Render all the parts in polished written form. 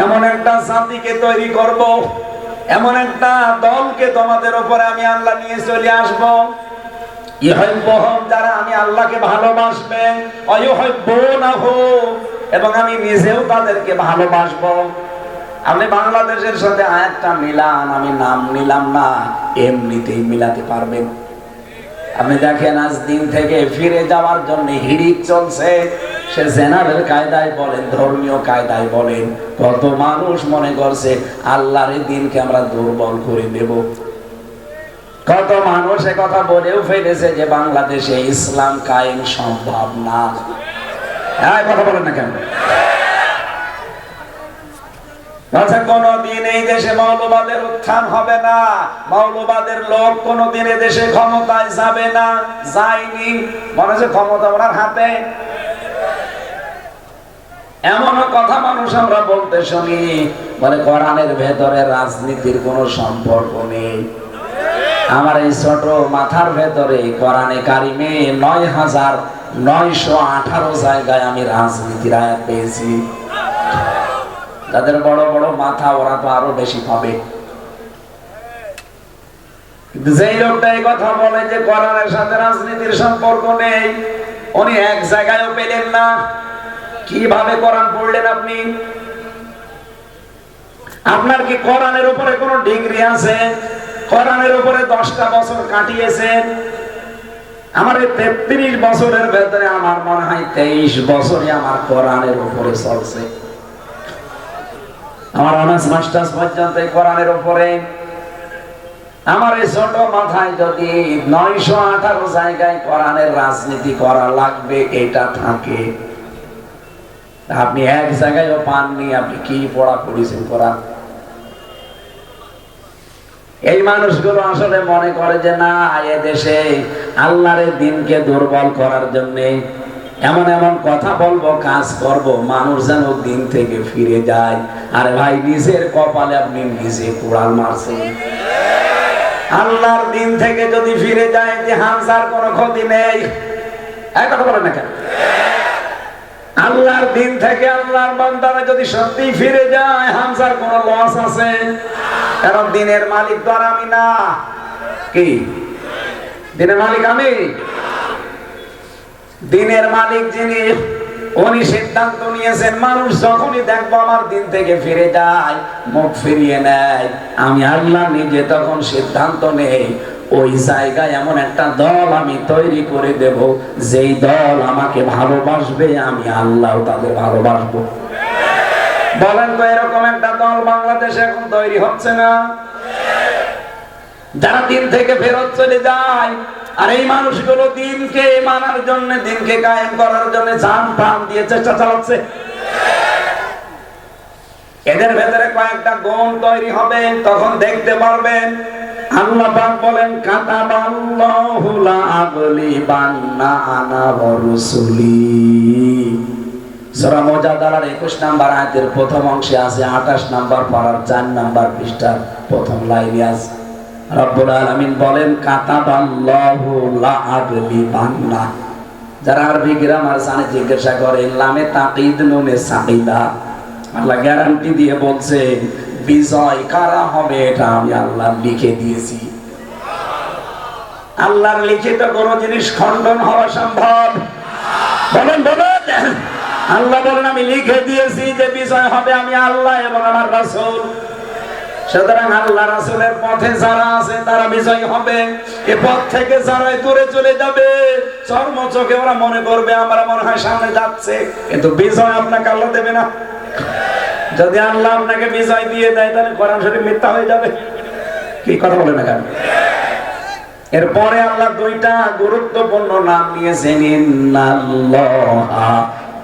এমন একটা জাতিকে তৈরি করব, এমন একটা দলকে তোমাদের উপরে আমি আল্লাহ নিয়ে চলে আসবো, যারা আমি আল্লাহকে ভালোবাসবে, এবং আমি নিজেও তাদেরকে ভালোবাসবো। আপনি বাংলাদেশের সাথে আয়াতটা মিলান, আমি নাম নিলাম না, এমনিতেই মিলাতে পারবেন। আপনি দেখেন আজ দিন থেকে ফিরে যাওয়ার জন্য হিড়িক চলছে, সে জেনারেল কায়দায় বলেন, ধর্মীয় কায়দায় বলেন, কত মানুষ মনে করছে আল্লাহর এই দিনকে আমরা দুর্বল করে দেব। কত মানুষ কথা বলেও ফেলেছে যে বাংলাদেশে ইসলাম কায়েম সম্ভব না। কথা বলেন না কেন? কোনদিন এই দেশে মৌলবাদের উত্থান হবে না, মৌলবাদের লোক কোনদিন এই দেশে ক্ষমতায় যাবে না, যায়নি। মনে হচ্ছে ক্ষমতা ওনার হাতে। এমন কথা মানুষ আমরা বলতে শুনি, বলে কোরআনের ভেতরে রাজনীতির কোনো সম্পর্ক নেই। আমার এই ছোট মাথার ভেতরে কোরআনে কারিমে ৯,৯১৮ জায়গায় আমি রাজনীতির আয়াত পেয়েছি। তাদের বড় বড় মাথা, ওরা তো আরো বেশি পাবে। যেই লোকটা এই কথা বলে যে কোরআনের সাথে রাজনীতির সম্পর্ক নেই, উনি এক জায়গায়ও পেলেন না। কিভাবে কোরআন পড়লেন আপনি? আপনার কি কোরআনের উপরে কোনো ডিগ্রি আছে? কোরআনের উপরে 10টা বছর কাটিয়েছেন। আমার এই 33 বছরের ভেতরে আমার মনে হয় 23 বছরই আমার কোরআনের উপরে চলছে। আমার অনার্স মাস্টার্স পর্যন্ত কোরআনের উপরে। আমার এই ছোট মাথায় যদি 918 জায়গায় কোরআনের রাজনীতি করা লাগবে এটা থাকে, আপনি এক জায়গায়ও পাননি। আপনি কি পড়া পড়েছেন কোরআন? এই মানুষগুলো আসলে মনে করে যে না, এ দেশে আল্লাহর দিনকে দুর্বল করার জন্য এমন এমন কথা বলবো, কাজ করব, মানুষ যেন দিন থেকে ফিরে যায়। আরে ভাই, নিজের কপালে আপনি নিজে কুড়াল মারছেন। আল্লাহর দিন থেকে যদি ফিরে যায়, যে হামজার কোনো ক্ষতি নেই। এক কথা বলেন না কেন? আল্লাহর দিন থেকে আল্লাহর বান্দারা যদি সত্যি ফিরে যায়, হামজার কোনো লস আছে? কারণ দিনের মালিক তো আর আমি না। কি দিনের মালিক? আমি। দিনের মালিক যিনি, উনি সিদ্ধান্ত নিয়েছেন মানুষ যখনই দেখবো আমার দিন থেকে ফিরে যায়, মুখ ফিরিয়ে নেয়, আমি আল্লাহ নিজে তখন সিদ্ধান্ত নেই ওই জায়গায় এমন একটা দল আমি তৈরি করে দেব, যেই দল আমাকে ভালোবাসবে, আমি আল্লাহ তাদের ভালোবাসবো। বলেন তো, এরকম একটা দল বাংলাদেশে এখন তৈরি হচ্ছে না? যারা দিন থেকে ফেরত চলে যায়, আর এই মানুষগুলো দিনকে মানার জন্য, দিনকে কায়েম করার জন্য জান প্রাণ দিয়ে চেষ্টা চালাচ্ছে। এদের ভেতরে কয়েকটা গুণ তৈরি হবে, তখন দেখতে পারবেন। আল্লাহ পাক বলেন, কাতাবাল্লাহু লা আগলিবান্না আনা ওয়া রুসুলি। সূরা মুজাদালার 21 নম্বর আয়াতের প্রথম অংশে আছে, 28 নম্বর পারার 4 নম্বর পৃষ্ঠার প্রথম লাইনে আছে। রব্বুল আলামিন বলেন, কাতাবাল্লাহু লা আগলিবান্না। যারা আরবি গ্রামার জানে জিজ্ঞাসা করে, লামে তাকিদ নুনে সাকিদা। আল্লাহ গ্যারান্টি দিয়ে বলছে, বিজয় কারা হবে এটা আমি আল্লাহ লিখে দিয়েছি। আল্লাহর লিখিত কোন জিনিস খণ্ডন হওয়া সম্ভব? বলেন বলেন। আল্লাহ বলেন, আমি লিখে দিয়েছি যে বিজয় হবে আমি আল্লাহ এবং আমার রাসূল। সুতরাং আল্লাহ রাসূলের পথে যারা আছে তারা বিজয় হবে। এ পথ থেকে যারা দূরে চলে যাবে, চর্ম চোখে ওরা মনে করবে আমরা মনে হয় সামনে যাচ্ছে, কিন্তু বিজয় আপনাকে আল্লাহ দেবে না। যদি আল্লাহ আপনাকে বিজয় দিয়ে দেয়, তাহলে কোরআন শরীফ মিথ্যা হয়ে যাবে। কি কথা বলে না কেন? এরপরে আল্লাহ 2টা গুরুত্বপূর্ণ নাম নিয়েছেন, ইন্নাল্লাহা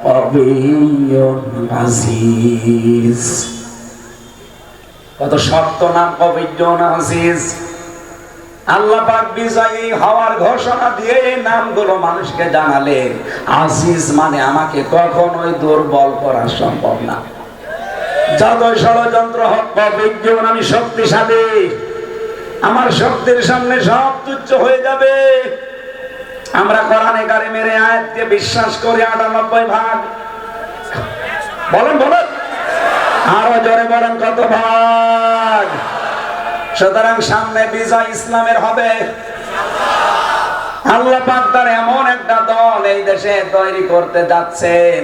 কবিয়্যুন আজিজ। কত শক্ত নাম, কবিয়্যুন আজিজ। আল্লাহ পাক বিজয়ী হওয়ার ঘোষণা দিয়ে এই নামগুলো মানুষকে জানালেন। আজিজ মানে আমাকে কখনোই দুর্বল করা সম্ভব না। যত ষড়যন্ত্র হোক, কবিয়্যুন আমি শক্তিশালী, আমার শক্তির সামনে সব তুচ্ছ হয়ে যাবে। আমরা কোরআনে কারিমের আয়াতকে বিশ্বাস করি 98 ভাগ। বলেন বলেন, আরো জোরে বলেন কত ভাগ? সুতরাং সামনে বিজয় ইসলামের হবে। আল্লাহ পাক তার এমন একটা দল এই দেশে তৈরি করতে যাচ্ছেন,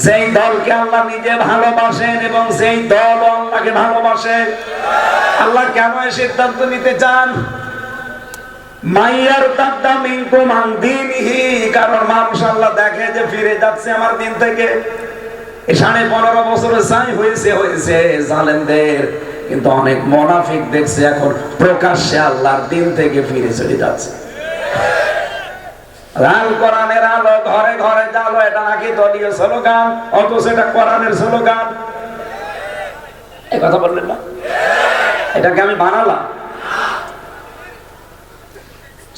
যেই দলকে আল্লাহ নিজে ভালোবাসেন এবং যেই দল আল্লাহকে ভালোবাসে। আল্লাহ কেন এই সিদ্ধান্ত নিতে চান? মাইয়ার তাদ্দা মিনকুম আন দীনিহি, কারণ মানুষ আল্লাহ দেখে যে ফিরে যাচ্ছে আমার দিন থেকে। 15.5 বছর চাই হয়েছে জালেমদের, কিন্তু অনেক মুনাফিক দেখছে এখন প্রকাশ্যে আল্লাহর দিন থেকে ফিরে চলে যাচ্ছে। আল কোরআনের আলো ঘরে ঘরে জালো, এটা নাকি দলীয় স্লোগান, অথচ এটা কোরআনের স্লোগান। এই কথা বললেন না? এটাকে আমি বানালাম।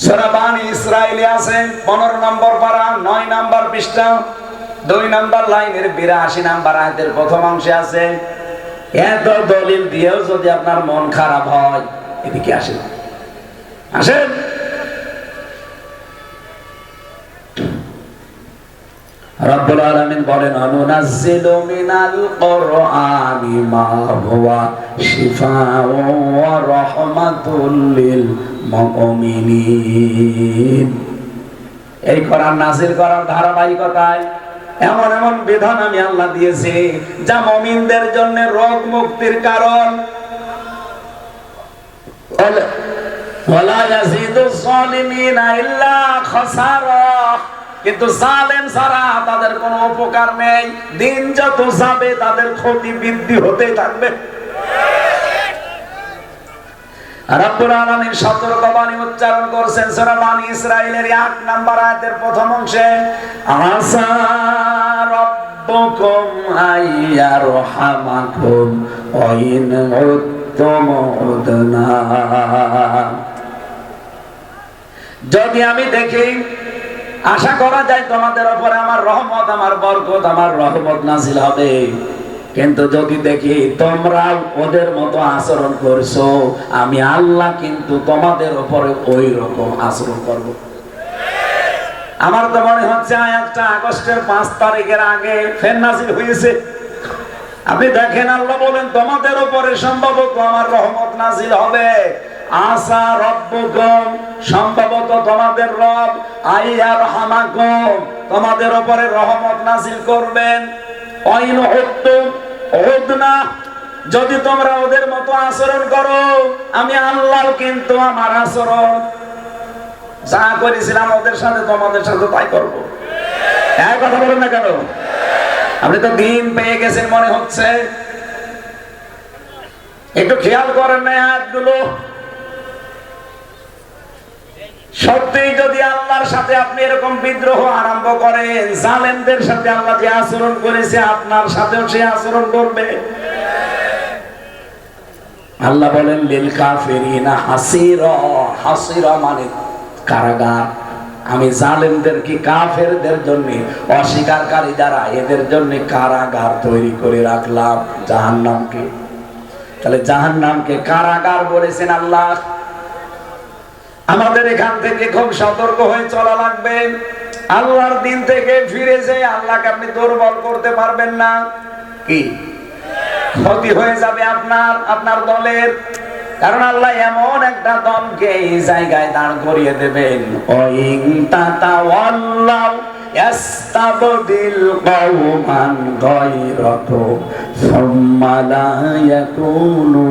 সূরা বানী ইসরাঈলে আছে 15 নম্বর পারা 9 নম্বর পৃষ্ঠা 2 নম্বর লাইনের 82 নম্বর আয়াতের প্রথম অংশে আছে, এত দলিল দিয়েও যদি আপনার মন খারাপ হয়, এদিকে আসেন আসেন। রব্বুল আলামিন বলেন, অনুনাজ্জিলু মিনাল কুরআনি মা হুয়া শিফাউন ওয়া রাহমাতুল লিল মুমিনিন। এই কোরআন নাযিল করার ধারাবাহিকতায় এমন এমন বিধান আমি আল্লাহ দিয়েছি যা মুমিনদের জন্য রোগ মুক্তির কারণ। ওয়ালা ইয়াজিদুজ জালিমিনা ইল্লা খাসারা, কিন্তু জালেম ছাড়া তাদের কোনো উপকার নেই। দিন যত যাবে তাদের ক্ষতি বৃদ্ধি হতেই থাকবে। রব্বুল আলামিন সতর্কবাণী উচ্চারণ করেছেন সূরা বানী ইসরাঈলের 8 নম্বর আয়াতের প্রথম অংশে, আসা রাব্বুকুম আইয়ারহামাকুম ওয়া ইন উদ্তুম উদনা। যদি আমি দেখি, আশা করা যায় তোমাদের উপরে আমার রহমত, আমার বরকত, আমার রহমত নাযিল হবে। কিন্তু যদি দেখি তোমরা ওদের মতো আচরণ করছো, আমি আল্লাহ কিন্তু তোমাদের উপরে ওই রকম আচরণ করব। আমার তো মনে হচ্ছে আয়াতটা আগস্টের 5 তারিখের আগে ফের নাযিল হয়েছে। আপনি দেখেন, আল্লাহ বলেন তোমাদের উপরে সম্ভবত আমার রহমত নাযিল হবে। আসা রব্বুকুম, সম্ভবত তোমাদের রব, আইয়ারহামাকুম, তোমাদের উপরে রহমত নাযিল করবেন। ওয়াইন উদ্তুম উদনা, যদি তোমরা ওদের মতো আচরণ করো, আমি আল্লাহ কিন্তু আমার আচরণ যা করেছিলাম ওদের সাথে তোমাদের সাথে তাই করব। এক কথা বলেন না কেন? আপনি তো দিন পেয়ে গেছেন মনে হচ্ছে। একটু খেয়াল করেন না আয়াতগুলো। সত্যি যদি আল্লাহর সাথে আপনি এরকম বিদ্রোহ আরম্ভ করেন, জালেমদের সাথে আল্লাহ যে আচরণ করেছে আপনার সাথেও সে আচরণ করবে। আল্লাহ বলেন লিল কাফিরিনা হাসিরা, হাসিরা মানে কারাগার। আমি জালেমদের কি কাফেরদের জন্য, অস্বীকারী যারা, এদের জন্য কারাগার তৈরি করে রাখলাম, জাহান্নামকে। তাহলে জাহান্নামকে কারাগার বলেছেন আল্লাহ। আমাদের এখান থেকে খুব সতর্ক হয়ে চলা লাগবে। আল্লাহর দিন থেকে ফিরে যেয়ে আল্লাহকে আপনি দুর্বল করতে পারবেন না। কি ক্ষতি হয়ে যাবে আপনার দলের। কারণ আল্লাহ এমন একটা দলকে এই জায়গায় দাঁড় করিয়ে দেবেন, ওয়াইন তাতাওয়াল্লাউ ইয়াস্তাবদিল কওমান গায়রাকুম সুম্মা লা ইয়াকুনু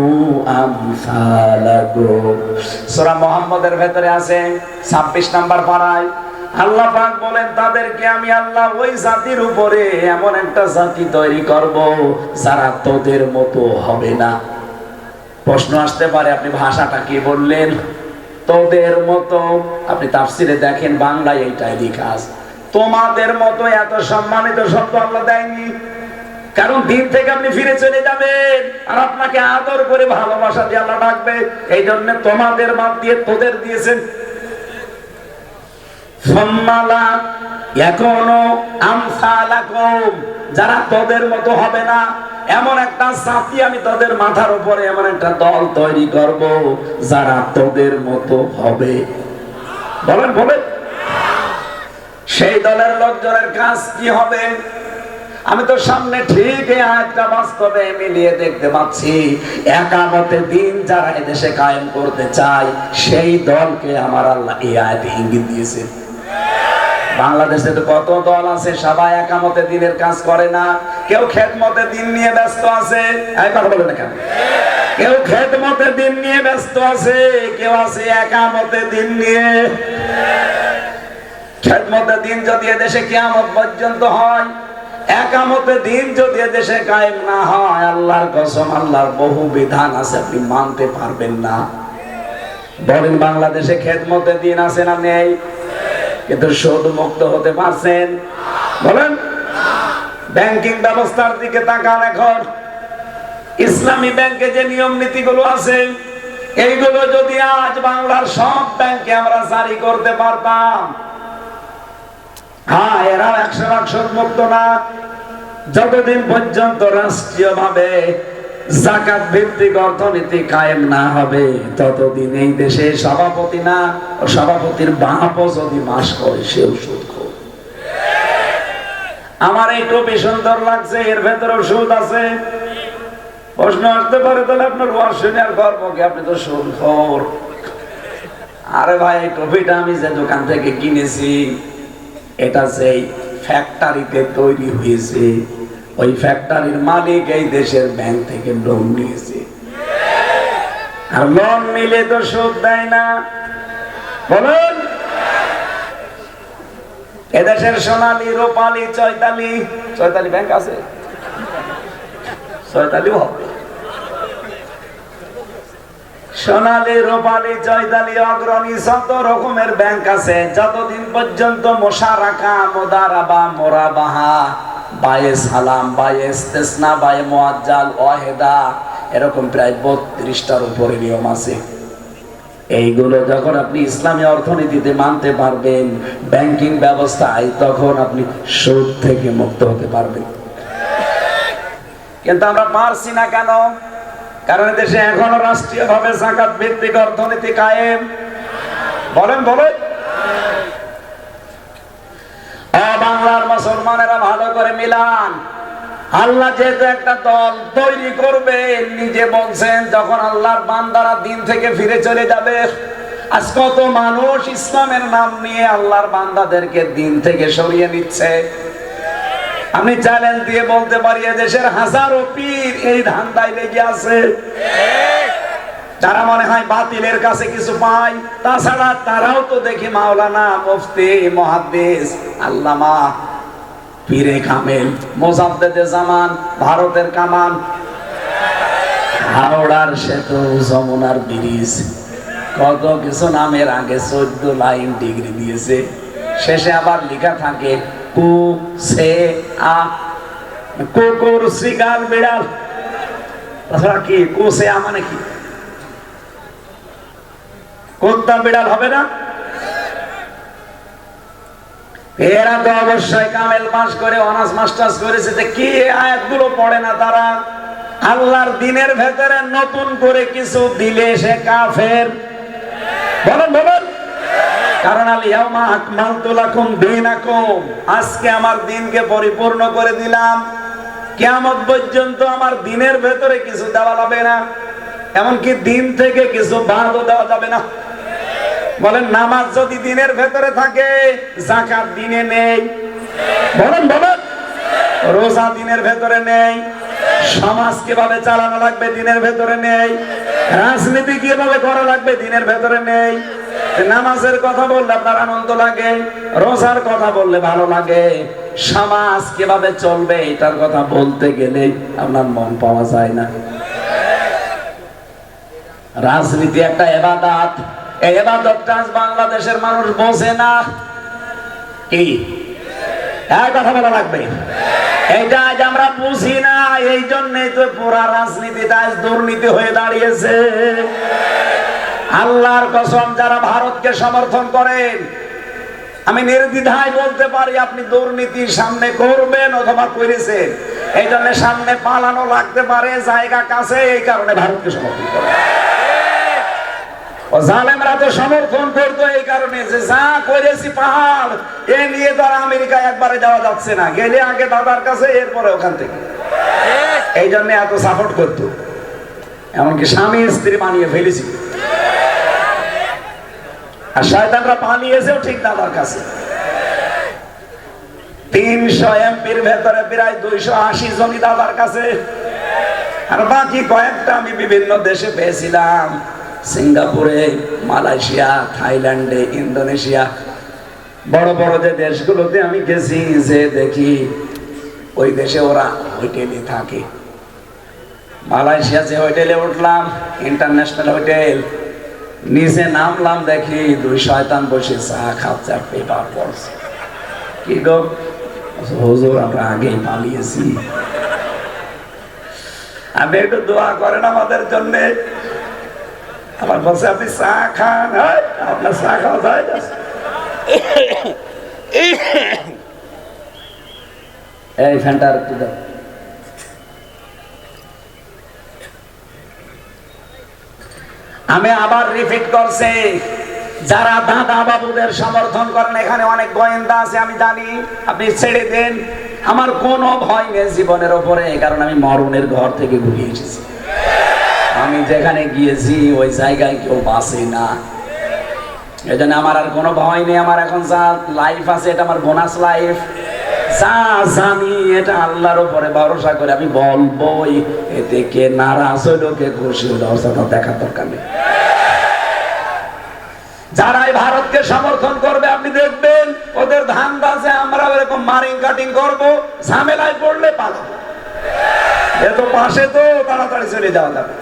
আমসালাকুম। সূরা মুহাম্মদের ভেতরে আছে 26 নম্বর পারায় আল্লাহ পাক বলেন, তাদেরকে আমি আল্লাহ ওই জাতির উপরে এমন একটা জাতি তৈরি করব যারা তোদের মতো হবে না। প্রশ্ন আসতে পারে, আপনি ভাষাটা কি বললেন? তোদের মতো। আপনি তাফসিরে দেখেন, বাংলায় এইটাই লেখা আছে। তোমাদের মতো এত সম্মানিত শব্দ আল্লাহ দেয়নি। কারণ দিন থেকে আপনি ফিরে চলে যাবেন, আর আপনাকে আদর করে ভালোবাসা দিয়ে আল্লাহ ডাকবে। এই জন্য তোমাদের বাদ দিয়ে তোদের দিয়েছেন। সম্মালা এখনো আমসালাকুম, যারা তোদের মতো হবে না, এমন একটা জাতি আমি তোদের মাথার উপরে এমন একটা দল তৈরি করব যারা তোদের মতো হবে। বলেন বলেন, সেই দলের লোকজনের কাজ কি হবে? আমি তো সামনে ঠিক এই আয়াতটা বাস্তবে মিলিয়ে দেখতে পাচ্ছি। একামতে দিন যারা এদেশে কায়েম করতে চায় সেই দলকে আমার আল্লাহ এই আয়াতে ইঙ্গিত দিয়েছে। বাংলাদেশে তো কত দল আছে, সবাই একামতে দিনের কাজ করে না। কেউ খেদমতে দিন নিয়ে ব্যস্ত আছে, কথা বলে না কেন? কেউ খেদমতে দিন নিয়ে ব্যস্ত আছে, কেউ আছে একামতে দিন নিয়ে। খেদমতে দিন যদি এদেশে কিয়ামত পর্যন্ত হয়, একামতে দিন যদি এদেশে কায়েম না হয়, আল্লাহর কসম, আল্লাহর বহু বিধান আছে আপনি মানতে পারবেন না। বলেন বাংলাদেশে খেদমতে দিন আছে না নেই? কিন্তু সুদ মুক্ত হতে পারছেন? বলেন। ব্যাংকিং ব্যবস্থার দিকে তাকান। এখন ইসলামী ব্যাংকে যে নিয়ম নীতিগুলো আছে, এইগুলো যদি আজ বাংলার সব ব্যাংকে আমরা জারি করতে পারতাম, হ্যাঁ, এরা 100% সুদ মুক্ত না। যতদিন পর্যন্ত রাষ্ট্রীয়ভাবে যাকাত ভিত্তিক অর্থনীতি কায়েম না হবে, ততদিন এই দেশে সভাপতি না, সভাপতির বাপও যদি মাস করে সেও সুদ খোর। আমার এই টুপি সুন্দর লাগছে, এর ভেতরেও সুদ আছে। প্রশ্ন আসতে পারে, তাহলে আপনার ওয়াজ শুনে আর গর্ব কি? আপনি তো সুদ খোর। আরে ভাই, এই টুপিটা আমি যে দোকান থেকে কিনেছি, এটা যেই ফ্যাক্টরিতে তৈরি হয়েছে, ওই ফ্যাক্টরির মালিক এই দেশের ব্যাংক থেকে লোন নিয়েছে। আর লোন নিলে তো সুদ দেয় না। বলুন, এদেশের সোনালী, রূপালী, চৈতালি ব্যাংক আছে? চৈতালিও হবে। সোনালী, রূপালী, চৈতালি, অগ্রণী, যত রকমের ব্যাংক আছে, যতদিন পর্যন্ত মোশারাকা, মুদারাবা, মোরাবাহা, বায়ে সালাম, বায়ে ইস্তেসনা, বায়ে মুআজ্জাল, ওয়াহিদা, এরকম প্রায় 32টার উপরে নিয়ম আছে। এইগুলো যখন আপনি ইসলামী অর্থনীতিতে মানতে পারবেন, ব্যাংকিং ব্যবস্থায়, তখন আপনি সুদ থেকে মুক্ত হতে পারবেন। কিন্তু আমরা পারছি না কেন? কারণ দেশে এখনো রাষ্ট্রীয়ভাবে যাকাত ভিত্তিক অর্থনীতি কায়েম। বলেন বলেন। বাংলার মুসলমানেরা ভালো করে মিলান। আল্লাহ যেহেতু একটা দল তৈরি করবে, নিজে বলছেন, যখন আল্লাহর বান্দারা দিন থেকে ফিরে চলে যাবে। আজ কত মানুষ ইসলামের নাম নিয়ে আল্লাহর বান্দাদেরকে দিন থেকে সরিয়ে নিচ্ছে। আমি চ্যালেঞ্জ দিয়ে বলতে পারি, দেশের হাজারো পীর এই ধান্দায় লেগে আছে। যারা মনে হয় বাতিলের কাছে কিছু পায়, তাছাড়া তারাও তো দেখি মাওলানা, মুফতি, মুহাদ্দিস, আল্লামা, পীরে কামেল, মুজাদ্দেদে জামান, ভারতের কামান, হাওড়ার সেতু, যমুনার ব্রিজ, কত কিছু নামের আগে 14 লাইন ডিগ্রি দিয়েছে। শেষে আবার লেখা থাকে কু সে আ, কুকুর, শিকার, বিড়াল। তাছাড়া কি কু সে আ মানে কি? কুত্তা বিড়াল হবে না? এরা তো অবশ্যই কামেল পাস করে, অনার্স মাস্টার্স করেছে। কি আয়াতগুলো পড়ে না তারা? আল্লাহর দিনের ভেতরে নতুন করে কিছু দিলে সে কাফের। বলেন বলেন। কারণ আল-ইয়াউমা আকমালতু লাকুম দীনাকুম, আজকে আমার দিনকে পরিপূর্ণ করে দিলাম। কিয়ামত পর্যন্ত আমার দিনের ভেতরে কিছু দেওয়া যাবে না, এমনকি দিন থেকে কিছু বাদও দেওয়া যাবে না। বলেন, নামাজ যদি দিনের ভেতরে থাকে, যাকাত দিনে নেই। বলেন বলেন। রোজা দিনের ভেতরে নেই। সমাজ কিভাবে চালানো লাগবে দিনের ভেতরে নেই। রাজনীতি কিভাবে করা লাগবে দিনের ভেতরে নেই। নামাজের কথা বললে আপনার আনন্দ লাগে, রোজার কথা বললে ভালো লাগে, সমাজ কিভাবে চলবে এটার কথা বলতে গেলে আপনার মন পাওয়া যায় না। রাজনীতি একটা ইবাদত, এই ইবাদতটা বাংলাদেশের মানুষ বোঝে না। কি কথা বলা লাগবে? এইটা আজ আমরা বুঝি না, এই জন্যই তো পুরা রাজনীতিটা আজ দুর্নীতি হয়ে দাঁড়িয়েছে। আল্লাহর কসম, যারা ভারতকে সমর্থন করেন, আমি নির্দ্বিধায় বলতে পারি আপনি দুর্নীতি সামনে করবেন অথবা করেছেন। এই জন্য সামনে পালানো লাগতে পারে, জায়গা কাছে, এই কারণে ভারতকে সমর্থন করেন। ও জালেমরা তো সমর্থন করতো এই কারণে যে যা করেছি পাহাড় এ নিয়ে তো আর আমেরিকায় একবারে যাওয়া যাচ্ছে না, গেলে আগে দাদার কাছে এরপরে ওখান থেকে, এই জন্য এত সাপোর্ট করতো। এমনকি স্বামী স্ত্রী বানিয়ে ফেলেছি, আর শয়তানরা পালিয়েছেও ঠিক দাদার কাছে। 300 এমপির ভেতরে প্রায় 280 জনই দাদার কাছে, আর বাকি কয়েকটা আমি বিভিন্ন দেশে পেয়েছিলাম, সিঙ্গাপুরে, মালয়েশিয়া, থাইল্যান্ডে, ইন্দোনেশিয়া, বড় বড় যে দেশগুলোতে আমি গেছি, যে দেখি ওই দেশে ওরা হোটেলে থাকে। মালয়েশিয়া যে হোটেলে উঠলাম, ইন্টারন্যাশনাল হোটেল, নিচে নামলাম, দেখি 2 শয়তান বসে চা খাচ্ছে আর পেপার পড়ছে। কি গো হুজুর, আমরা আগেই পালিয়েছি, আপনি একটু দোয়া করেন আমাদের জন্য। আমার বলছে আপনি চা খান, আপনার চা খাওয়া যায় না। এই ফ্যানটা আর একটু দাও। আমি আবার রিপিট করছি, যারা দাদা বাবুদের সমর্থন করেন, এখানে অনেক গোয়েন্দা আছে আমি জানি, আপনি ছেড়ে দেন, আমার কোনো ভয় নেই জীবনের ওপরে, কারণ আমি মরণের ঘর থেকে ঘুরে এসেছি। আমি যেখানে গিয়েছি ওই জায়গায় কেউ বাঁচে না, এজন্য আমার আর কোনো ভয় নেই। আমার এখন যা লাইফ আছে এটা আমার বোনাস লাইফ, যা জানি এটা আল্লাহর উপরে ভরসা করে আমি বলবোই। এতে কে নারাজ হইলো কে খুশি হইলো সেটা দেখার দরকার নেই। যারা এই ভারতকে সমর্থন করবে আপনি দেখবেন ওদের ধান্দা আছে আমরা এরকম মারিং কাটিং করবো, ঝামেলায় পড়লে পালাবো, এত পাশে তো তাড়াতাড়ি চলে যাওয়া যাবে।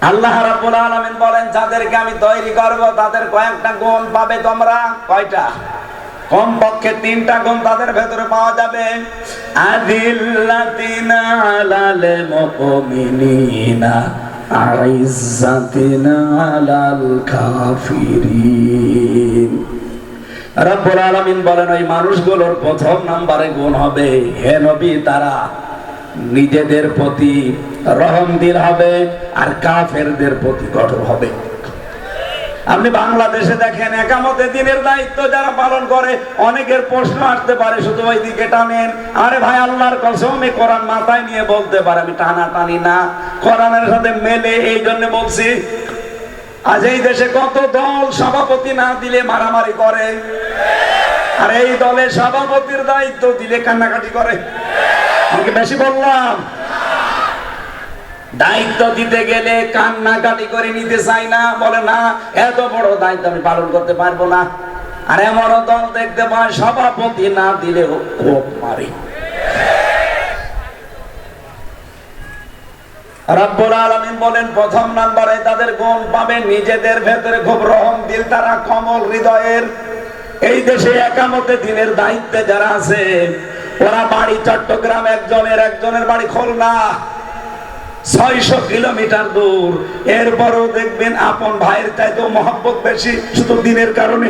আল্লাহ রাব্বুল আলামিন বলেন, যাদেরকে আমি তৈরি করব তাদের কয়েকটা গুণ পাবে তোমরা। কয়টা? কমপক্ষে 3টা গুণ তাদের ভেতরে পাওয়া যাবে। আযিল্লাতিনা আলাল মুমিনিনা আইজ্জাতিনা আলাল কাফিরিন। রাব্বুল আলামিন বলেন ওই মানুষগুলোর প্রথম নম্বরে গুণ হবে, হে নবী, তারা নিজেদের প্রতি রহমদিল হবে আর কাফেরদের প্রতি কঠোর হবে। আপনি বাংলাদেশে দেখেন একামতে দিনের দায়িত্ব যারা পালন করে, অনেকের প্রশ্ন আসতে পারে শুধু ওই দিকে টানেন। আরে ভাই, আল্লাহর কসম আমি কোরআন মাথায় নিয়ে বলতে পারে, আমি টানা টানি না, কোরআনের সাথে মেলে, এই জন্য বলছি। আজ এই দেশে কত দল সভাপতি না দিলে মারামারি করে, আর এই দলে সভাপতির দায়িত্ব দিলে কান্নাকাটি করে। আমি বেশি বললাম? দায়িত্ব দিতে গেলে কান্নাকাটি করে নিতে চাই না, বলে না এত বড় দায়িত্ব আমি পালন করতে পারবো না। আর এমন দল দেখতে পায় সভাপতি না দিলেও কোপ মারে। রাব্বুল আলামিন বলেন প্রথম নম্বরে তাদের গুণ পাবে নিজেদের ভেতরে খুব রহমদিল, তারা কমল হৃদয়ের। এই দেশে একামতে দিনের দায়িত্বে যারা আছে ওরা বাড়ি চট্টগ্রাম, একজনের বাড়ি খুলনা, 600 কিলোমিটার দূর। এরপরও দেখবেন আপন ভাইয়ের চাইতেও মহব্বত বেশি, শুধু দিনের কারণে।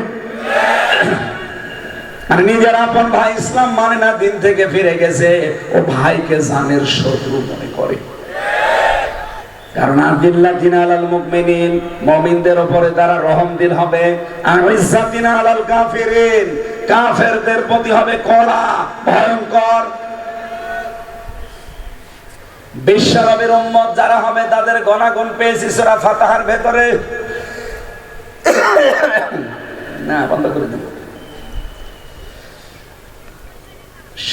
আর নিজের আপন ভাই ইসলাম মানে না, দিন থেকে ফিরে গেছে, ও ভাইকে জানের শত্রু মনে করে। কারণ আযিল্লাতিনা আলাল মুমিনিন, মুমিনদের উপরে তারা রহমদিল হবে। আর ইজ্জাতিনা আলাল কাফিরিন, কাফেরদের প্রতি হবে কড়া, ভয়ঙ্কর। বিশ্বনবীর উম্মত যারা হবে তাদের গুণাগুণ পেয়েছি সূরা ফাতিহার ভেতরে। না, বন্ধ করে দিন।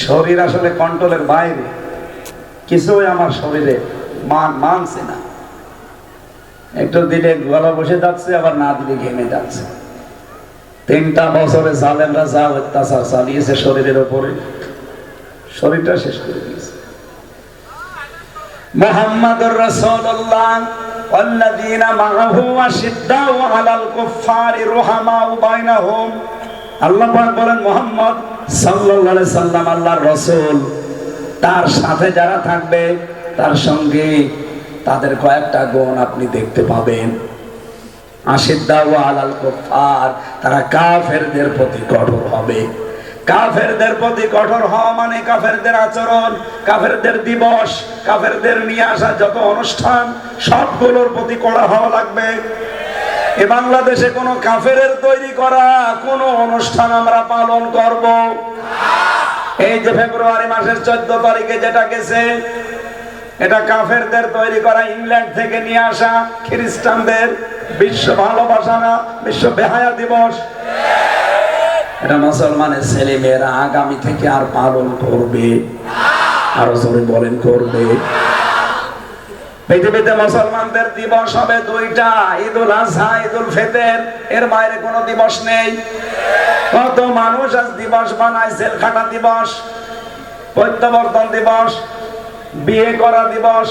শরীর আসলে কন্ট্রোলের বাইরে, কিছুই আমার শরীরে মানছে না। একটু দিলে গলা বসে যাচ্ছে, আবার না দিলে ঘেমে যাচ্ছে। 3টা বছরে জালেমরা যা অত্যাচার চালিয়েছে শরীরের উপরে, শরীরটা শেষ করে দিয়েছে। মুহাম্মাদুর রাসূলুল্লাহ ওয়াল্লাযীনা মাআহু আশিদ্দাউ আলাল কুফফারি রুহামাউ বাইনাহুম। আল্লাহ পাক বলেন মুহাম্মদ সাল্লাল্লাহু আলাইহি সাল্লাম আল্লাহর রাসূল, তার সাথে যারা থাকবে তার সঙ্গে তাদের কয়েকটা গুণ আপনি দেখতে পাবেন। আশিদ্দাউ আলাল কুফফার, তারা কাফেরদের প্রতি কঠোর হবে। কাফেরদের প্রতি কঠোর হওয়া মানে কাফেরদের আচরণ, কাফেরদের দিবস, কাফেরদের নিয়ে আসা যত অনুষ্ঠান সবগুলোর প্রতি কড়া হওয়া লাগবে। এ বাংলাদেশে কোনো কাফেরের তৈরি করা কোন অনুষ্ঠান আমরা পালন করব? এই যে ফেব্রুয়ারি মাসের 14 তারিখে যেটা গেছে, এটা কাফেরদের তৈরি করা, ইংল্যান্ড থেকে নিয়ে আসা খ্রিস্টানদের বিশ্ব ভালোবাসা না, বিশ্ব বেহায়া দিবস। এটা মুসলমানের ছেলে মেয়েরা আগামী থেকে আর পালন করবে? আরো জোরে বলেন, করবে? পৃথিবীতে মুসলমানদের দিবস হবে দুইটা, ঈদুল আজহা, ঈদুল ফিতর, এর বাইরে কোনো দিবস নেই। কত মানুষ আজ দিবস বানায়, জেল খাটা দিবস, প্রত্যাবর্তন দিবস, বিয়ে করা দিবস।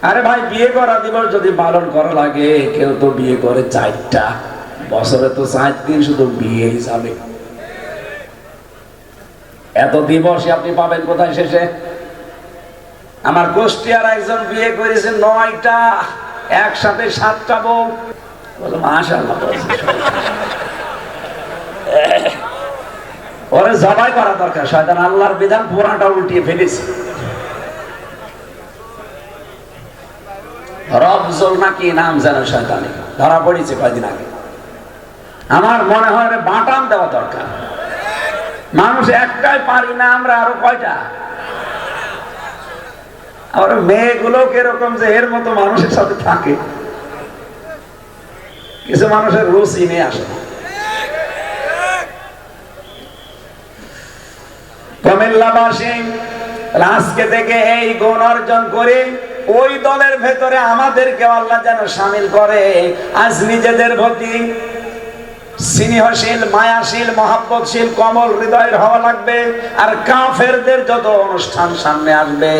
আরে ভাই, বিয়ে করা দিবস যদি পালন করা লাগে, কেউ তো বিয়ে করে 4টা, বছরে তো 4 দিন শুধু বিয়ে হিসাবে। এত দিবসই আপনি পাবেন কোথায় শেষে? আমার কুষ্টিয়ার একজন বিয়ে করেছে 9টা, একসাথে 7টা বউ। বলো মাশাআল্লাহ। ওরে জবাই করা দরকার, শয়তান আল্লাহর বিধান পুরাটা উল্টিয়ে ফেলেছে। রবজল নাকি নাম যেন শয়তানি ধরা পড়েছে কয়দিন আগে। আমার মনে হয় বাটাম দেওয়া দরকার। মানুষ একটাই পারি না, আমরা আরো কয়টা? আর মেয়েগুলো কিরকম যে এর মতো মানুষের সাথে থাকে, কিছু মানুষের রুচি নিয়ে আসে না। কুমিল্লাবাসী আজকে থেকে এই গুণ অর্জন করে ওই দলের ভেতরে আমাদেরকে আল্লাহ যেন শামিল করে। আজ নিজেদের প্রতি স্নেহশীল, মায়াশীল, মহাব্বতশীল, কমল হৃদয়ের হওয়া লাগবে। আর কাফেরদের যত অনুষ্ঠান সামনে আসবে,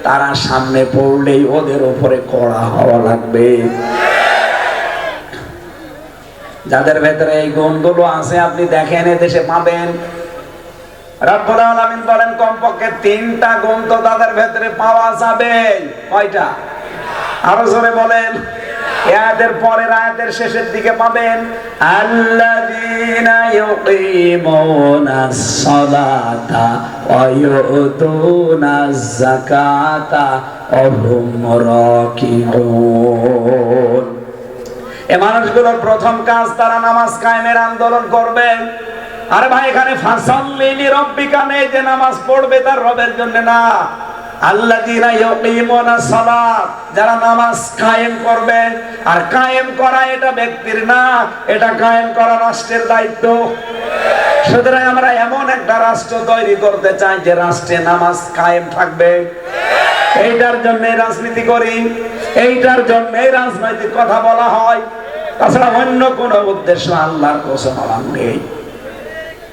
তারা সামনে পড়লেই ওদের উপরে কড়া হওয়া লাগবে। যাদের ভেতরে এই গুণগুলো আছে আপনি দেখেন, এদেশে পাবেন। রব্বুল আলামিন বলেন কমপক্ষে 3টা গুণ তো তাদের ভেতরে পাওয়া যাবে। কয়টা? আরো জোরে বলেন। আয়াতের পরের আয়াতের শেষের দিকে পাবেন, আল্লাযীনা ইউকিমুনাস সালাতা ওয়া ইউতুনাজ যাকাতা ওয়া হুম রাকিউন। এই মানুষগুলোর প্রথম কাজ, তারা নামাজ কায়েমের আন্দোলন করবে। আরে ভাই, এখানে ফাসাল্লি লিরাব্বিকা নেই যে নামাজ পড়বে তার রবের জন্য না। আল্লাযীনা ইউকিমুনাস সালাত, যারা নামাজ কায়েম করবে। আর কায়েম করা এটা ব্যক্তির না, এটা কায়েম করা রাষ্ট্রের দায়িত্ব। সুতরাং আমরা এমন একটা রাষ্ট্র তৈরি করতে চাই যে রাষ্ট্রে নামাজ কায়েম থাকবে। এইটার জন্য রাজনীতি করি, এইটার জন্য রাজনৈতিক কথা বলা হয়। তাছাড়া অন্য কোনো উদ্দেশ্য আল্লাহর কসম আমার নেই।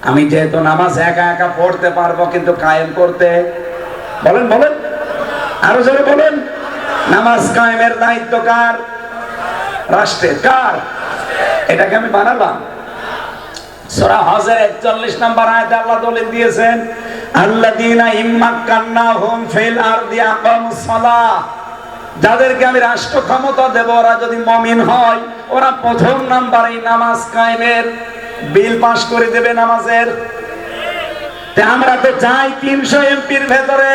আমি যেহেতু নামাজ একা একা পড়তে পারবো, কিন্তু কায়েম করতে বলেন, বলেন আরো জোরে বলেন। নামাজ কায়েমের দায়িত্ব কার? রাষ্ট্রের। কার? এটাকে আমি বানালাম। সূরা হজের 41 নম্বর আয়াতে আল্লাহ দলিল দিয়েছেন, আল্লাযীনা ইম্মাক্কান্নাহুম ফিল আরদি আকামুস সালাহ। যাদেরকে আমি রাষ্ট্র ক্ষমতা দেব, ওরা যদি মুমিন হয়, ওরা প্রথম নাম্বারে নামাজ কায়েমের বিল পাস করে দেবে নামাজের। আমরা তো চাই 300 এমপির ভেতরে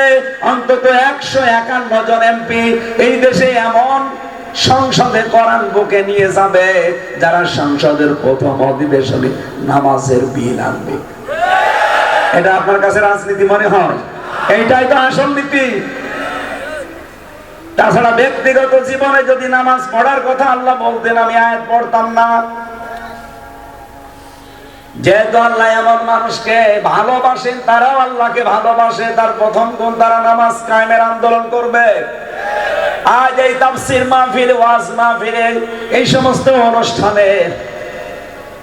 অন্তত 151 জন এমপি এই দেশে এমন সংসদে কোরআন বুকে নিয়ে যাবে যারা সংসদের প্রথম অধিবেশনে নামাজের বিল আনবে। এটা আপনার কাছে রাজনীতি মনে হয়? এইটাই তো আসল নীতি। তাছাড়া ব্যক্তিগত জীবনে যদি নামাজ পড়ার কথা আল্লাহ বলতেন, আমি আয়াত পড়তাম না। যেহেতু আল্লাহ এমন মানুষকে ভালোবাসেন, তারাও আল্লাহকে ভালোবাসে, তার প্রথম গুণ তারা নামাজ কায়েমের আন্দোলন করবে। আজ এই তাফসীর মাহফিল, ওয়াজ মাহফিল, এই সমস্ত অনুষ্ঠানে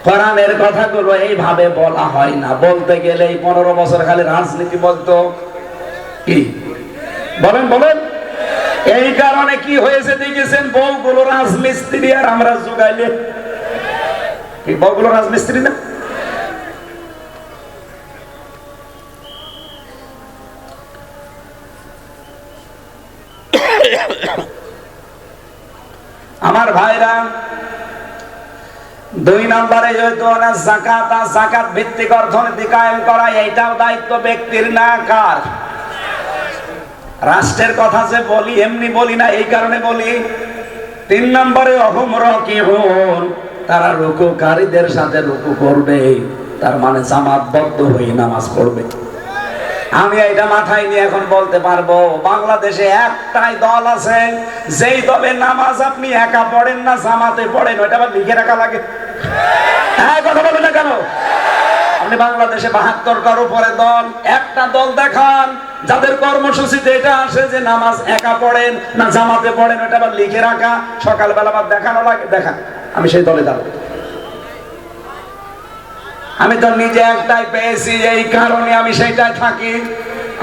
কোরআনের কথাগুলো এইভাবে বলা হয় না। বলতে গেলে এই 15 বছর খালি রাজনীতি বলতো। কি বলেন, বলেন। এই কারণে কি হয়েছে দেখেছেন, বউগুলো রাজমিস্ত্রি আর আমরা জোগাইলে। কি বউগুলো রাজমিস্ত্রি না? আমার ভাইরা, দুই নম্বরে যাকাত ভিত্তিক অর্থনীতি কায়েম করা, এইটাও দায়িত্ব ব্যক্তির না, কার? রাষ্ট্রের কথা যে বলি এমনি বলি না, এই কারণে বলি। তিন নম্বরে অহুম রাকিউন, তারা রুকুকারীদের সাথে রুকু করবে, তার মানে জামাতবদ্ধ হয়ে নামাজ পড়বে। আমি এটা মাথায় নিয়ে এখন বলতে পারবো, বাংলাদেশে একটাই দল আছে যেই দলের নামাজ আপনি একা পড়েন না, জামাতে পড়েন, ওইটা আবার লিখে রাখা লাগে। হ্যাঁ, কথা বলবেন না কেন? আপনি বাংলাদেশে 72টার উপরে দল, একটা দল দেখান যাদের কর্মসূচিতে এটা আসে যে নামাজ একা পড়েন না জামাতে পড়েন, ওটা আবার লিখে রাখা, সকালবেলা আবার দেখানো লাগে। দেখান, আমি সেই দলে দাঁড়াবো। আমি তো নিজে একটাই পেয়েছি, এই কারণে আমি সেইটাই থাকি।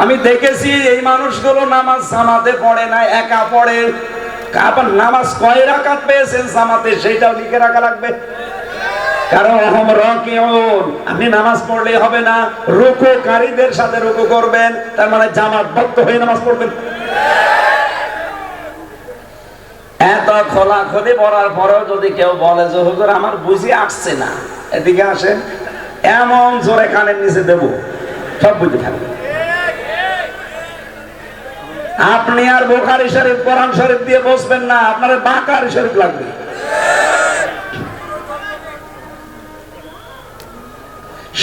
আমি দেখেছি এই মানুষগুলো নামাজ জামাতে পড়ে না, একা পড়ে। আবার নামাজ কয় রাকাত পেয়েছেন জামাতে, সেইটাও লিখে রাখা লাগবে। কারণ আপনি নামাজ পড়লে হবে না, রুকুকারীদের সাথে রুকু করবেন, তার মানে জামাতবদ্ধ হয়ে নামাজ পড়বেন। এত খোলাখুলি বলার পরেও যদি কেউ বলে যে হুজুর আমার বুঝি আসছে না, এদিকে আসেন, এমন জোরে কানের নিচে দেব সব বুঝে থাকবে। আপনি আর বুখারী শরীফ কোরআন শরীফ দিয়ে বসবেন না, আপনার বাকারি শরীফ লাগবে।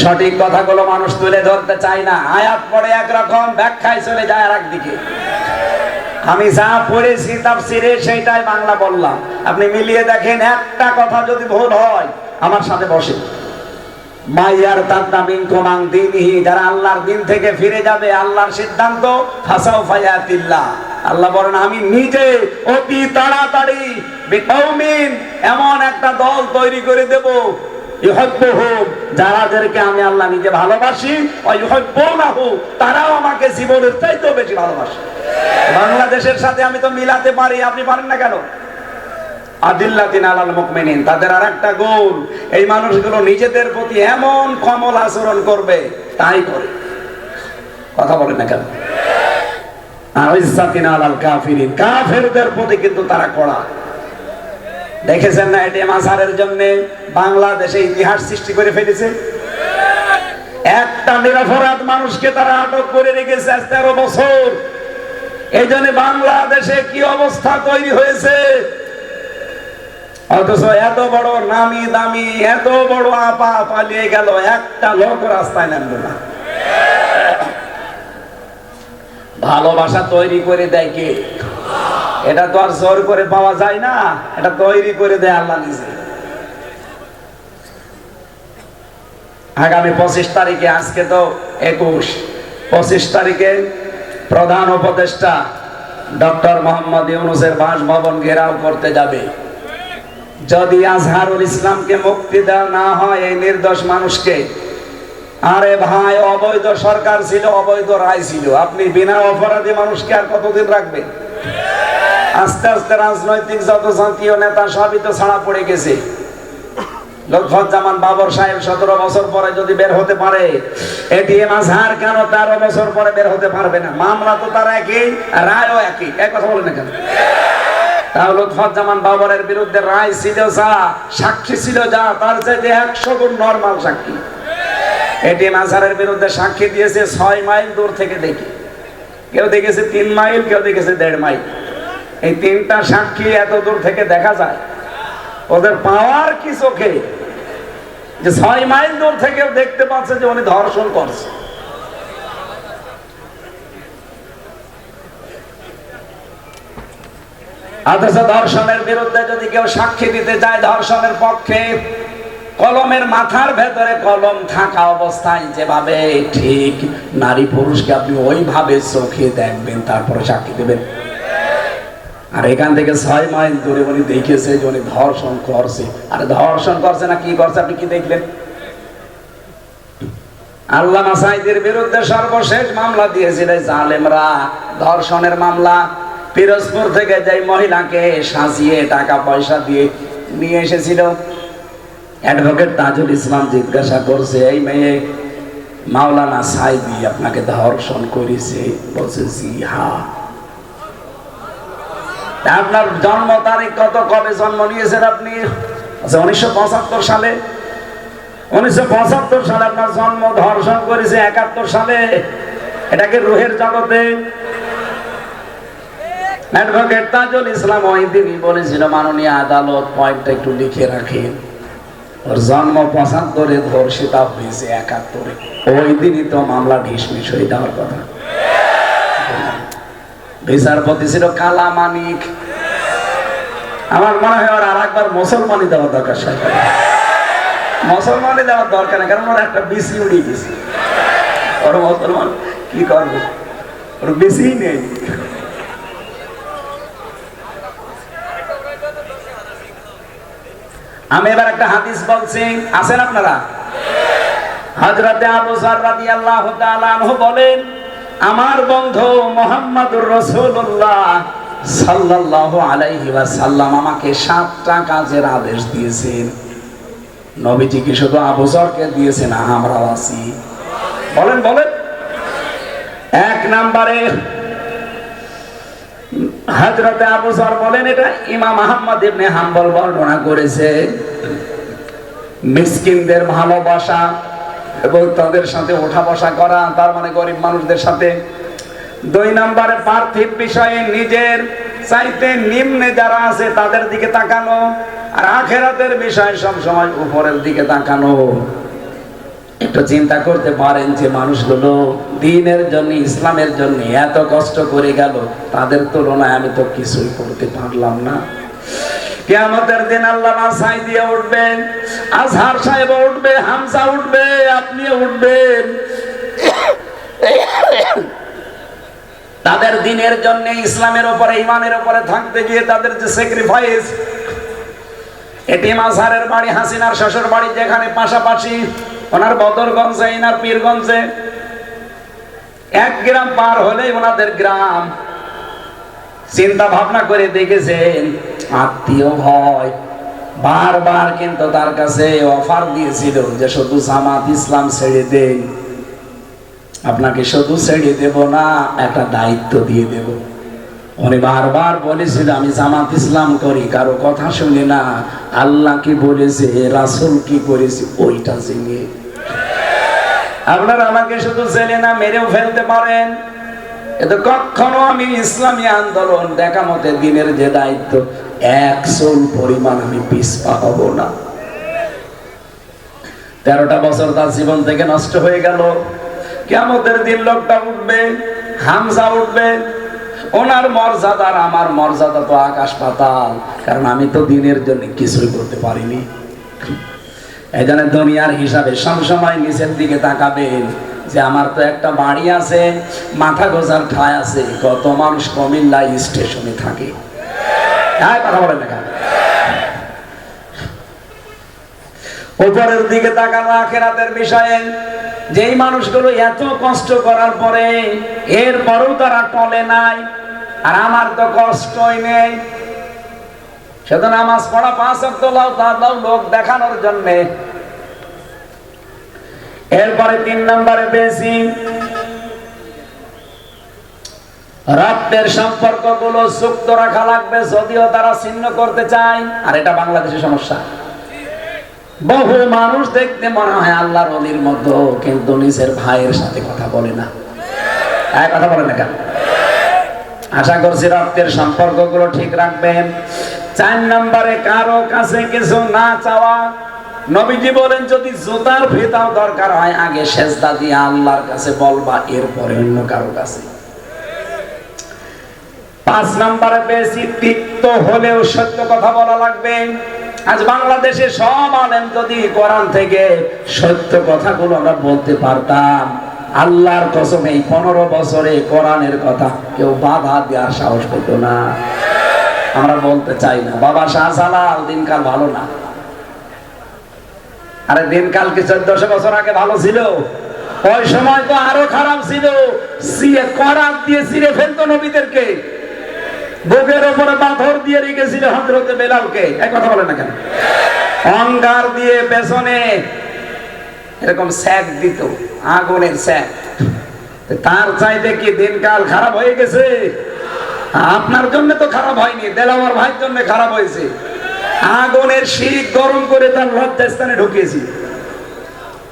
সঠিক কথাগুলো মানুষ তুলে ধরতে চায় না, আয়াত পড়ে একরকম, ব্যাখ্যায় চলে যায় আর একদিকে। আমি যা পড়েছি তাফসীরে সেইটাই বাংলা বললাম, আপনি মিলিয়ে দেখেন, একটা কথা যদি ভুল হয় আমার সাথে বসে। মাইয়ার তাদমিনকুম আন দীনিহি, যারা আল্লাহর দিন থেকে ফিরে যাবে, আল্লাহর সিদ্ধান্ত ফাসাউফা ইয়াতিল্লাহ, আল্লাহ বলেন আমি নিজে অতি তাড়াতাড়ি বিকৌমিন, এমন একটা দল তৈরি করে দেব, ইউহিব্বুহুম, যাদেরকে আমি আল্লাহ নিজে ভালোবাসি, ওয়া ইউহিব্বুনাহু, তারাও আমাকে জীবনের চাইতেও বেশি ভালোবাসে। বাংলাদেশের সাথে আমি তো মিলাতে পারি, আপনি পারেন না কেন? আদিল্লাতিন আলাল মুমিনিন, তাদের আরেকটা গুণ, এই মানুষগুলো নিজেদের প্রতি এমন কমল আচরণ করবে, তাই করে। কথা বলেন না কেন? আইজ্জাতিন আলাল কাফিরিন, কাফেরদের প্রতি কিন্তু তারা কড়া। দেখেছেন না এটিএম আজহারের জন্য বাংলাদেশে ইতিহাস সৃষ্টি করে ফেলেছে। একটা নিরপরাধ মানুষকে তারা আটক করে রেখেছে 13 বছর। এই জন্য বাংলাদেশে কি অবস্থা তৈরি হয়েছে। অথচ এত বড় নামি দামি, এত বড় আপা পালিয়ে গেল, একটা লোক রাস্তায় নামলো না। ভালোবাসা তৈরি করে দেয় কে? এটা তো আর জোর করে পাওয়া যায় না, এটা তৈরি করে দেয় আল্লাহ নিজে। আগামী 25 তারিখে, আজকে তো 21, 25 তারিখে প্রধান উপদেষ্টা ডক্টর মোহাম্মদ ইউনূসের বাসভবন ঘেরাও করতে যাবে। যদি আজহারুল ইসলামকে মুক্তি দেওয়া না হয় এই নির্দোষ মানুষকে, আরে ভাই, অবৈধ সরকার ছিল, অবৈধ রায় ছিল, আপনি বিনা অপরাধী মানুষকে আর কতদিন রাখবেন? আস্তে আস্তে রাজনৈতিক যত জাতীয় নেতা সবই তো ছাড়া পড়ে গেছে। লুৎফুজ্জামান বাবর সাহেব 17 বছর পরে যদি বের হতে পারে, এটিএম আজহার কেন 13 বছর পরে বের হতে পারবে না? মামলা তো তার একই, রায়ও একই, এক কথা বলেন না কেন? তাহলে লুৎফুজ্জামান বাবরের বিরুদ্ধে রায় ছিল যা, সাক্ষী ছিল যা, তার চাইতে 100 গুণ নরমাল সাক্ষী। এটিএম আজহারের বিরুদ্ধে সাক্ষী দিয়েছে 6 মাইল দূর থেকে দেখে, কেউ দেখেছে 3 মাইল, কেউ দেখেছে 1.5 মাইল। এই 3টা সাক্ষী এত দূর থেকে দেখা যায়, ওদের পাওয়ার কি চোখে যে 6 মাইল দূর থেকেও দেখতে পাচ্ছে যে উনি ধর্ষণ করছে। অথচ ধর্ষণের বিরুদ্ধে যদি কেউ সাক্ষী দিতে যায় ধর্ষণের পক্ষে, কলমের মাথার ভেতরে কলম থাকা অবস্থায় যেভাবে ঠিক নারী পুরুষকে আপনি ওইভাবে চোখে দেখবেন, তারপরে সাক্ষী দেবেন। আর এখান থেকে 6 মাইল দূরে উনি দেখেছে যে উনি ধর্ষণ করছে। আর ধর্ষণ করছে না কি করছে আপনি কি দেখলেন? আল্লামা সাঈদীর বিরুদ্ধে সর্বশেষ মামলা দিয়েছিল জালেমরা, ধর্ষণের মামলা। পিরোজপুর থেকে যে মহিলাকে সাজিয়ে টাকা পয়সা দিয়ে নিয়ে এসেছিল, অ্যাডভোকেট তাজুল ইসলাম জিজ্ঞাসা করছে, এই মেয়ে মাওলানা সাঈদী আপনাকে ধর্ষণ করেছে? বলছে জি হ্যাঁ। আপনার জন্ম তারিখ কত, কবে জন্ম নিয়েছেন আপনি? আচ্ছা 1975 সালে 1975 সালে আপনার জন্ম, ধর্ষণ করেছে 71 সালে, এটাকে রুহের জগতে। অ্যাডভোকেট তাজুল ইসলাম ওই দিনই বলেছিল, মাননীয় আদালত পয়েন্টটা একটু লিখে রাখেন, ওর জন্ম 75-এ, ধর্ষিতা হয়েছে 71-এ। ওই দিনই তো মামলা ঢিসমিস হয়ে যাওয়ার কথা। বিচারপতি ছিল কালা মানিক। আমার মনে হয় ওর আর একবার মুসলমানি দেওয়া দরকার। মুসলমানি দেওয়ার দরকার নেই, কারণ ওর একটা বেশি উড়ে গেছে। ওর মুসলমান কি করবে, ওর বেশি নেই। আমি এবার একটা হাদিস বলছি, আছেন আপনারা? হযরতে আবু যর রাদিয়াল্লাহু তাআলা আনহু বলেন, আমার বন্ধু মুহাম্মদুর রাসূলুল্লাহ সাল্লাল্লাহু আলাইহি ওয়াসাল্লাম আমাকে 7টা কাজের আদেশ দিয়েছেন। নবীজি কি শুধু আবু যরকে দিয়েছেন? আমরাও আছি। বলেন বলেন। 1 নম্বরে হযরতে আবু যর বলেন, এটা ইমাম আহমদ ইবনে হাম্বল বর্ণনা করেছে, মিসকিনদের ভালোবাসা এবং তাদের সাথে ওঠা বসা করা, তার মানে গরিব মানুষদের সাথে। 2 নম্বরে পার্থিব বিষয়ে নিজের চাইতে নিম্নে যারা আছে তাদের দিকে তাকানো, আর আখিরাতের বিষয় সব সময় উপরের দিকে তাকানো। একটু চিন্তা করতে পারেন যে মানুষগুলো দ্বীনের জন্য, ইসলামের জন্য এত কষ্ট করে গেল, তাদের তুলনায় আমি তো কিছুই করতে পারলাম না। কিয়ামতের দিন আল্লাহ মাসাই দিয়ে উঠবেন, আজহার সাহেব উঠবে, হামজা উঠবে, আপনিও উঠবেন। তাদের দ্বীনের জন্য, ইসলামের উপরে, ঈমানের উপরে থাকতে গিয়ে তাদের যে স্যাক্রিফাইস। এটিএম আজহারের বাড়ি হাসিনার শ্বশুর বাড়ি যেখানে পাশাপাশি, ওনার বদরগঞ্জে, ইনার পীরগঞ্জে 1 গ্রাম পার হলেই ওনাদের গ্রাম। চিন্তা ভাবনা করে দেখেছেন, আত্মীয় হয় বারবার কিন্তু তার কাছে অফার দিয়েছিল যে শুধু জামাত ইসলাম ছেড়ে দেন, আপনাকে শুধু ছেড়ে দেব না, একটা দায়িত্ব দিয়ে দেব। উনি বারবার বলেছিল আমি জামাত ইসলাম করি, কারো কথা শুনি না, আল্লাহ কি বলেছে, রাসূল কি করেছে ওইটা জেনে। আপনারা আমাকে শুধু জেনে না, মেরেও ফেলতে পারেন, কিন্তু কখনো আমি ইসলামী আন্দোলন দেখা মতে দিনের যে দায়িত্ব, 1 চুল পরিমাণ আমি পিছপা হব না। 13টা বছর তার জীবন থেকে নষ্ট হয়ে গেল। কিয়ামতের দিন লোকটা উঠবে, হামজা উঠবে, ওনার মর্যাদা আর আমার মর্যাদা তো আকাশ পাতাল, কারণ আমি তো দিনের জন্য কিছুই করতে পারিনি। এই জন্য দুনিয়ার হিসাবে সবসময় নিচের দিকে তাকাবেন যে আমার তো একটা বাড়ি আছে, মাথা গোজার ঠায় আছে, কত মানুষ কুমিল্লা স্টেশনে থাকে। কথা বলেন না, উপরের দিকে তাকানো আখিরাতের বিষয়ে। যেই মানুষগুলো এত কষ্ট করার পরে এরপরেও তারা টলে নাই, আর আমার তো কষ্টই নেই, শুধু নামাজ পড়া 5 ওয়াক্ত তাও লোক দেখানোর জন্য। এরপরে 3 নম্বরে বেশি রক্তের সম্পর্কগুলো যুক্ত রাখা লাগবে, যদিও তারা ছিন্ন করতে চায়। আর এটা বাংলাদেশের সমস্যা। বহু মানুষ দেখতে মনে হয় আল্লাহর ওলির মতো, কিন্তু নিজের ভাইয়ের সাথে কথা বলে না। কথা বলে না কেন? আশা করছি রক্তের সম্পর্কগুলো ঠিক রাখবেন। 4 নম্বরে কারো কাছে কিছু না চাওয়া। নবীজি বলেন, যদি জুতার ফিতাও দরকার হয় আগে সেজদা দিয়ে আল্লাহর কাছে বলবা, এরপরে অন্য কারো কাছে। 5 নম্বরে বেশি তিক্ত হলেও সত্য কথা বলা লাগবে। আজ বাংলাদেশে সব আলেম যদি কোরআন থেকে সত্য কথাগুলো আমরা বলতে পারতাম, আল্লাহর কসম এই 15 বছরে কোরআনের কথা কেউ বাধা দেওয়ার সাহস পেত না। আমরা বলতে চাই না, বাবা শাহজালাল দিনকাল ভালো না। আরে দিনকাল কি 1400 বছর আগে ভালো ছিল? ওই সময় তো আরো খারাপ ছিল। করাত দিয়ে ছিঁড়ে ফেলতো নবীদেরকে, বুকের উপরে পাথর দিয়ে রেখেছিল হযরতে বেলালকে। এক কথা বলে না কেন? অঙ্গার দিয়ে পেছনে এরকম স্যাক দিত, আগুনের স্যাক। তার চাইতে কি দিনকাল খারাপ হয়ে গেছে? আপনার জন্য তো খারাপ হয়নি, দেলাওয়ার ভাইয়ের জন্য খারাপ হয়েছে। আগুনের শিক গরম করে তার লজ্জাস্থানে ঢুকিয়েছি,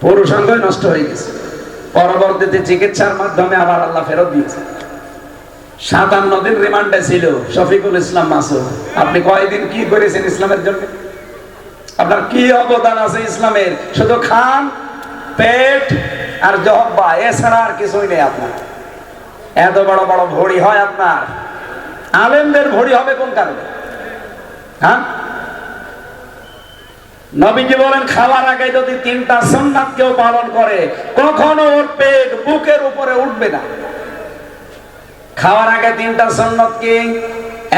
পুরুষাঙ্গ নষ্ট হয়ে গেছে। পরবর্তীতে চিকিৎসার মাধ্যমে আবার আল্লাহ ফেরত দিয়েছে। 57 দিন রিমান্ডে ছিল শফিকুল ইসলাম মাসুদ। আপনি কয়দিন কি করেছেন ইসলামের জন্য? আপনার কি অবদান আছে ইসলামের? শুধু খান, পেট আর জহব্বা, এছাড়া আর কিছুই নেই আপনার। এত বড় বড় ভড়ি হয় আপনার, আলেমদের ভড়ি হবে কোন কারণে? হ্যাঁ, নবীজি বলেন খাওয়ার আগে যদি 3টা সুন্নাত কেউ পালন করে কখনো ওর পেট বুকের উপরে উঠবে না। খাওয়ার আগে 3টা সুন্নাত কি?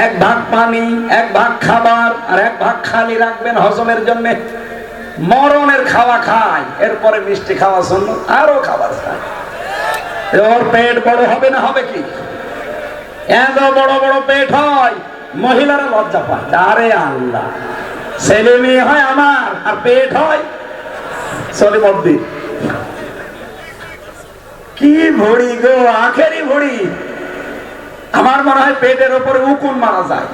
1 ভাগ পানি, 1 ভাগ খাবার আর 1 ভাগ খালি রাখবেন হজমের জন্য। মরণের খাওয়া খায়, এরপরে মিষ্টি খাওয়া সুন্নাত, আরো খাবার খায়। ওর পেট বড় হবে না? হবে কি? এত বড় বড় পেট হয়, মহিলারা লজ্জা পায়। আরে আল্লাহ, ছেলে মেয়ে হয় আমার আর পেট হয় সলিমদ্দি। কি ভড়ি গো, আখেরি ভড়ি। আমার মনে হয় পেটের উপরে উকুন মারা যায়,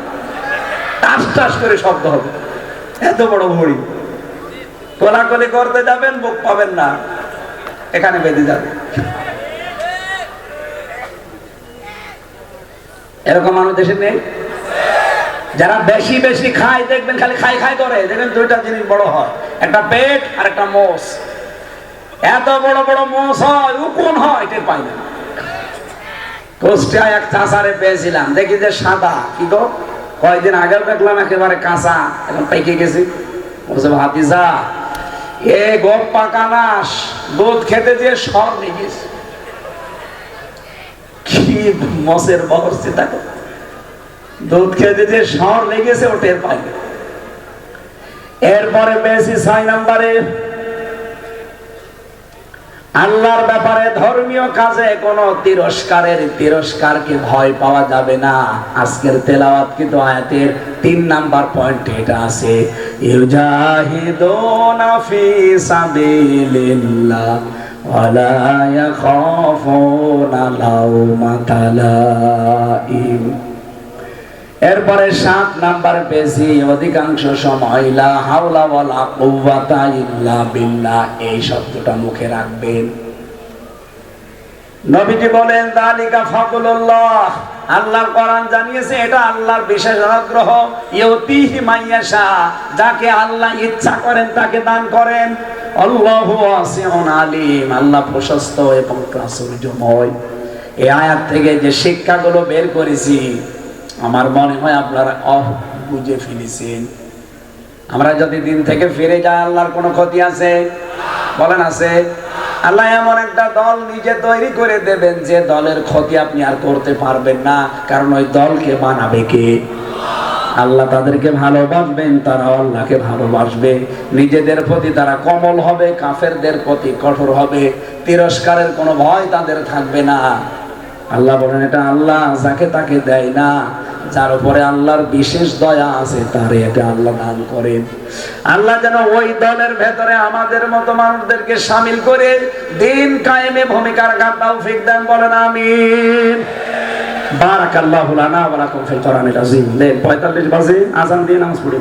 টাস টাস করে শব্দ হবে, এত বড় ভড়ি। কোলাকুলি করতে যাবেন, বুক পাবেন না, এখানে বেঁধে যাবে। এরকম মানুষ দেশে নেই? যারা বেশি বেশি খায় দেখবেন খালি খাই খাই করে, দেখবেন 2টা জিনিস বড় হয়, একটা পেট আর একটা মোষ। এত বড় বড় মোষ হয়, উকুন হয়, টের পাই না। কুষ্টিয়ায় এক চাষারে পেয়েছিলাম, দেখি যে সাদা। কি গো, কয়েকদিন আগে দেখলাম একেবারে কাঁচা, এখন পেকে গেছি। বলছে ভাতিজা, এ গোপ পাকানাস, দুধ খেতে যে সর নিয়ে গেছে। কি মোষের বহরছে, দেখো দুধ খেতে যে সর লেগেছে ও টের পাই। এরপরে পেয়েছি 6 নম্বরে, আল্লাহর ব্যাপারে ধর্মীয় কাজে কোনো তিরস্কারকে ভয় পাওয়া যাবে না। আজকের তেলাওয়াতকৃত আয়াতের 3 নাম্বার পয়েন্ট এটা আছে, ইউজাহিদুনা ফি সাবিলিল্লাহ ওয়ালা ইয়াখাফুনা লাওমাতা লাইম। এরপরে 7 নাম্বার পেয়েছি, অধিকাংশ সময় লা হাওলা ওয়ালা কুওয়াতা ইল্লা বিল্লাহ, এই শব্দটা মুখে রাখবেন। নবীজি বলেন যালিকা ফাদলুল্লাহ, আল্লাহর কোরআন জানিয়েছে এটা আল্লাহর বিশেষ অনুগ্রহ। ইউতিহি মাইয়াশা, যাকে আল্লাহ ইচ্ছা করেন তাকে দান করেন। আল্লাহু ওয়াসিউন আলিম, আল্লাহ প্রশস্ত এবং প্রাচুর্যময়। এই আয়াত থেকে যে শিক্ষাগুলো বের করেছি আমার মনে হয় আপনারা বুঝে ফেলেছেন। আমরা যদি দিন থেকে ফিরে যাই, আল্লাহর কোনো ক্ষতি আছে? বলেন আছে? আল্লাহ এমন একটা দল নিজে তৈরি করে দেবেন যে দলের ক্ষতি আপনি আর করতে পারবেন না, কারণ ওই দলকে বানাবে কে? আল্লাহ তাদেরকে ভালোবাসবেন, তারা আল্লাহকে ভালোবাসবে। নিজেদের প্রতি তারা কোমল হবে, কাফেরদের প্রতি কঠোর হবে। তিরস্কারের কোনো ভয় তাদের থাকবে না। আল্লাহ বলেন এটা আল্লাহ যাকে তাকে দেয় না, যার উপরে আল্লাহর বিশেষ দয়া আছে তারে এটা আল্লাহ দান করেন। আল্লাহ যেন ওই দলের ভেতরে আমাদের মতো মানুষদেরকে শামিল করে দিন কায়েমে ভূমিকা রাখার তৌফিক দেন, বলেন আমিন। বারাকাল্লাহু লানা ওয়া লাকুম ফিল কোরআনিল আযীম। 45 বাজে আযান দিয়ে নামাজ পড়ি।